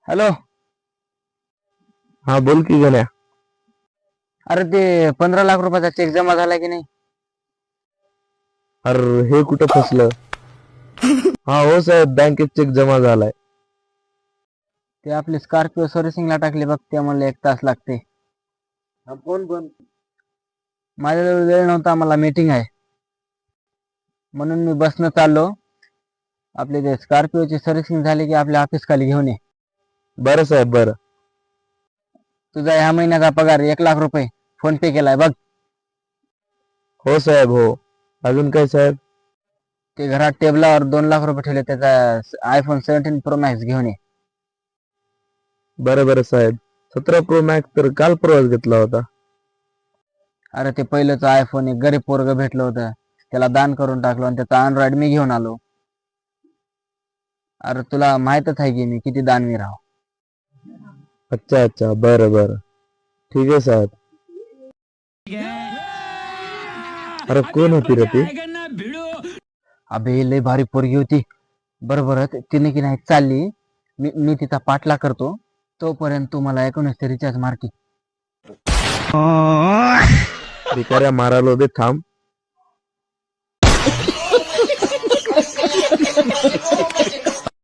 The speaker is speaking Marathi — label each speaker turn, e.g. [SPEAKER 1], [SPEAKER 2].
[SPEAKER 1] हॅलो.
[SPEAKER 2] हा बोल की गण्या.
[SPEAKER 1] अरे ते 15 लाख रुपयाचा चेक जमा झाला की नाही?
[SPEAKER 2] अरे हे कुठं फसलं? हा हो साहेब, बँकेत चेक जमा झालाय.
[SPEAKER 1] ते आपली स्कॉर्पिओ सर्व्हिसिंगला टाकली बघ, ते म्हणलं 1 तास लागते.
[SPEAKER 2] फोन बंद.
[SPEAKER 1] माझ्याजवळ वेळ नव्हता, मला मीटिंग आहे म्हणून मी बसनं चाललो. आपली ते स्कॉर्पिओची सर्व्हिसिंग झाली की आपल्या ऑफिस खाली घेऊन ये.
[SPEAKER 2] बरं साहेब बरं.
[SPEAKER 1] तुझा ह्या महिन्याचा पगार 1 लाख रुपये फोन पे केलाय बघ.
[SPEAKER 2] हो साहेब हो. अजून काय साहेब?
[SPEAKER 1] ते घरात टेबलावर 2 लाख रुपये ठेवले, त्याचा आयफोन 17 प्रो मॅक्स घेऊन ये.
[SPEAKER 2] बरं बरं साहेब. 17 प्रो मॅक्स तर काल परवाच घेतला होता.
[SPEAKER 1] अरे ते पहिलंच आयफोन एक गरीब पोरग भेटलं होतं, त्याला दान करून टाकलो आणि त्याचा अँड्रॉइड मी घेऊन आलो. अरे तुला माहितच आहे की मी किती दानवीर आहो.
[SPEAKER 2] अच्छा अच्छा, बरं बरं, ठीक आहे साहेब. अरे कोण होती रे ती?
[SPEAKER 1] अबे लय भारी पोरगी होती. बरोबर तिने की नाही चालली. मी तिचा पाठला करतो, तोपर्यंत तू मला 19 रिचार्ज मार की.
[SPEAKER 2] भिकाऱ्या मारायला दे, थांब.